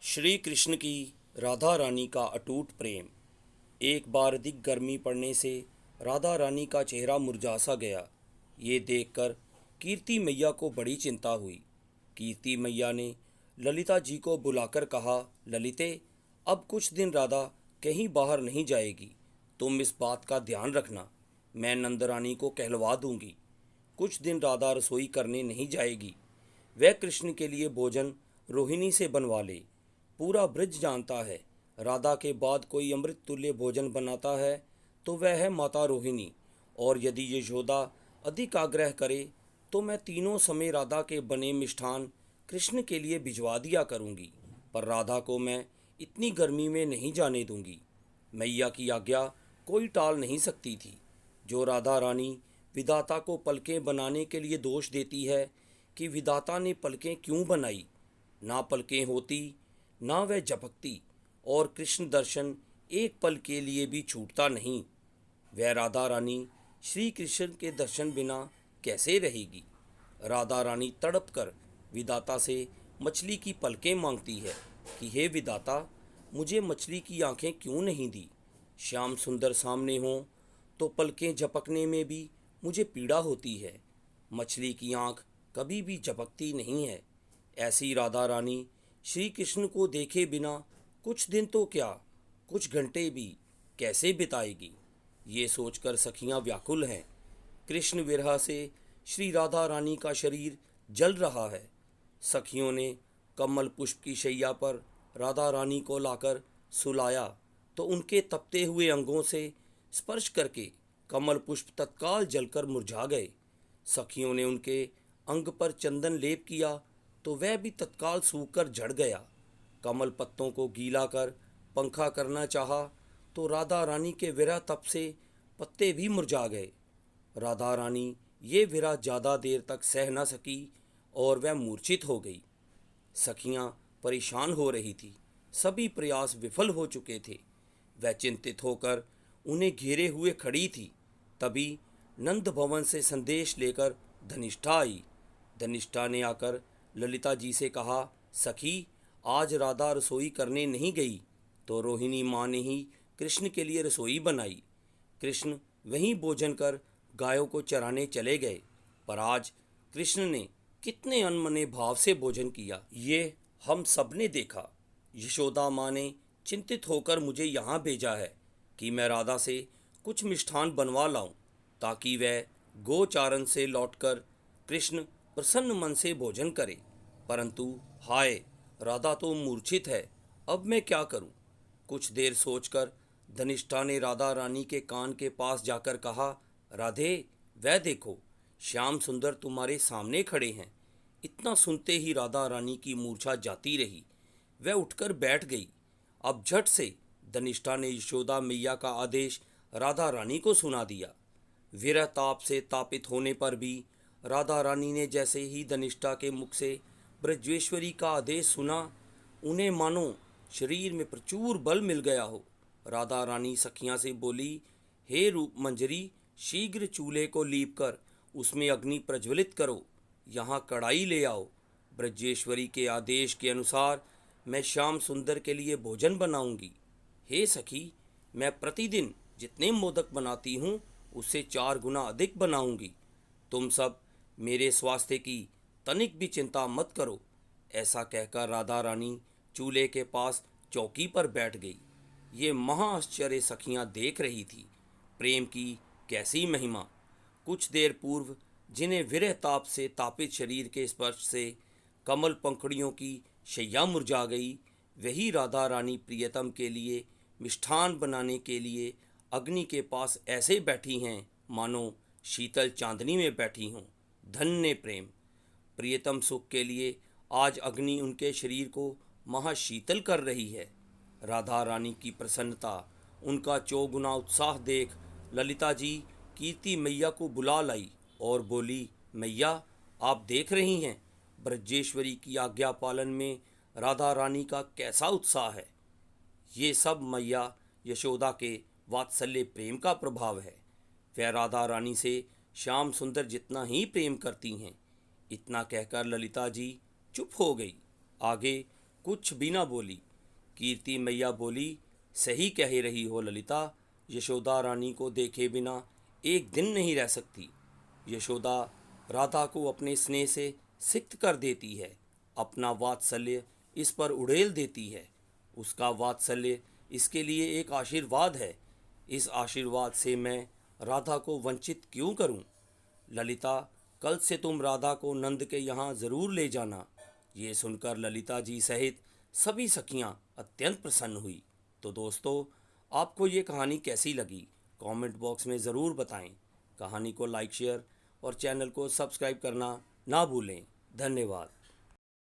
श्री कृष्ण की राधा रानी का अटूट प्रेम। एक बार अधिक गर्मी पड़ने से राधा रानी का चेहरा मुरझा सा गया। ये देखकर कीर्ति मैया को बड़ी चिंता हुई। कीर्ति मैया ने ललिता जी को बुलाकर कहा, ललिते, अब कुछ दिन राधा कहीं बाहर नहीं जाएगी। तुम इस बात का ध्यान रखना। मैं नंद रानी को कहलवा दूंगी। कुछ दिन राधा रसोई करने नहीं जाएगी। वह कृष्ण के लिए भोजन रोहिणी से बनवा ले। पूरा ब्रज जानता है, राधा के बाद कोई अमृत तुल्य भोजन बनाता है तो वह है माता रोहिणी। और यदि यशोदा अधिक आग्रह करे तो मैं तीनों समय राधा के बने मिष्ठान कृष्ण के लिए भिजवा दिया करूंगी। पर राधा को मैं इतनी गर्मी में नहीं जाने दूंगी। मैया की आज्ञा कोई टाल नहीं सकती थी। जो राधा रानी विधाता को पलकें बनाने के लिए दोष देती है कि विधाता ने पलकें क्यों बनाई, ना पलकें होती ना वह झपकती, और कृष्ण दर्शन एक पल के लिए भी छूटता नहीं। वह राधा रानी श्री कृष्ण के दर्शन बिना कैसे रहेगी। राधा रानी तड़प कर विधाता से मछली की पलकें मांगती है कि हे विधाता, मुझे मछली की आंखें क्यों नहीं दी। श्याम सुंदर सामने हो तो पलकें झपकने में भी मुझे पीड़ा होती है। मछली की आंख कभी भी झपकती नहीं है। ऐसी राधा रानी श्री कृष्ण को देखे बिना कुछ दिन तो क्या, कुछ घंटे भी कैसे बिताएगी। ये सोचकर सखियां व्याकुल हैं। कृष्ण विरह से श्री राधा रानी का शरीर जल रहा है। सखियों ने कमल पुष्प की शैया पर राधा रानी को लाकर सुलाया तो उनके तपते हुए अंगों से स्पर्श करके कमल पुष्प तत्काल जलकर मुरझा गए। सखियों ने उनके अंग पर चंदन लेप किया तो वह भी तत्काल सूखकर झड़ गया। कमल पत्तों को गीला कर पंखा करना चाहा तो राधा रानी के विरह तप से पत्ते भी मुरझा गए। राधा रानी ये विरह ज़्यादा देर तक सह न सकी और वह मूर्छित हो गई। सखियां परेशान हो रही थी। सभी प्रयास विफल हो चुके थे। वह चिंतित होकर उन्हें घेरे हुए खड़ी थी। तभी नंद भवन से संदेश लेकर धनिष्ठा आई। धनिष्ठा ने आकर ललिता जी से कहा, सखी, आज राधा रसोई करने नहीं गई तो रोहिणी माँ ने ही कृष्ण के लिए रसोई बनाई। कृष्ण वहीं भोजन कर गायों को चराने चले गए। पर आज कृष्ण ने कितने अनमने भाव से भोजन किया, ये हम सब ने देखा। यशोदा माँ ने चिंतित होकर मुझे यहाँ भेजा है कि मैं राधा से कुछ मिष्ठान बनवा लाऊं ताकि वह गोचारण से लौटकर कृष्ण प्रसन्न मन से भोजन करे। परंतु हाय, राधा तो मूर्छित है। अब मैं क्या करूं? कुछ देर सोचकर धनिष्ठा ने राधा रानी के कान के पास जाकर कहा, राधे, वह देखो, श्याम सुंदर तुम्हारे सामने खड़े हैं। इतना सुनते ही राधा रानी की मूर्छा जाती रही। वह उठकर बैठ गई। अब झट से धनिष्ठा ने यशोदा मैया का आदेश राधा रानी को सुना दिया। विरह ताप से तापित होने पर भी राधा रानी ने जैसे ही धनिष्ठा के मुख से ब्रजेश्वरी का आदेश सुना, उन्हें मानो शरीर में प्रचुर बल मिल गया हो। राधा रानी सखियां से बोली, हे रूप मंजरी, शीघ्र चूल्हे को लीप कर उसमें अग्नि प्रज्वलित करो। यहाँ कढ़ाई ले आओ। ब्रजेश्वरी के आदेश के अनुसार मैं श्याम सुंदर के लिए भोजन बनाऊंगी। हे सखी, मैं प्रतिदिन जितने मोदक बनाती हूँ उससे 4 गुना अधिक बनाऊंगी। तुम सब मेरे स्वास्थ्य की तनिक भी चिंता मत करो। ऐसा कहकर राधा रानी चूल्हे के पास चौकी पर बैठ गई। ये महाआश्चर्य सखियां देख रही थी। प्रेम की कैसी महिमा। कुछ देर पूर्व जिन्हें विरह ताप से तापित शरीर के स्पर्श से कमल पंखुड़ियों की शैया मुरझा गई, वही राधा रानी प्रियतम के लिए मिष्ठान बनाने के लिए अग्नि के पास ऐसे बैठी हैं मानो शीतल चांदनी में बैठी हों। धन्य प्रेम। प्रियतम सुख के लिए आज अग्नि उनके शरीर को महाशीतल कर रही है। राधा रानी की प्रसन्नता, उनका चौगुना उत्साह देख ललिता जी कीर्ति मैया को बुला लाई और बोली, मैया, आप देख रही हैं ब्रजेश्वरी की आज्ञा पालन में राधा रानी का कैसा उत्साह है। ये सब मैया यशोदा के वात्सल्य प्रेम का प्रभाव है। वह राधा रानी से श्याम सुंदर जितना ही प्रेम करती हैं। इतना कहकर ललिता जी चुप हो गई। आगे कुछ भी ना बोली। कीर्ति मैया बोली, सही कह रही हो ललिता, यशोदा रानी को देखे बिना एक दिन नहीं रह सकती। यशोदा राधा को अपने स्नेह से सिक्त कर देती है, अपना वात्सल्य इस पर उड़ेल देती है। उसका वात्सल्य इसके लिए एक आशीर्वाद है। इस आशीर्वाद से मैं राधा को वंचित क्यों करूं? ललिता, कल से तुम राधा को नंद के यहाँ ज़रूर ले जाना। ये सुनकर ललिता जी सहित सभी सखियां अत्यंत प्रसन्न हुई। तो दोस्तों, आपको ये कहानी कैसी लगी? कमेंट बॉक्स में ज़रूर बताएं। कहानी को लाइक, शेयर और चैनल को सब्सक्राइब करना ना भूलें। धन्यवाद।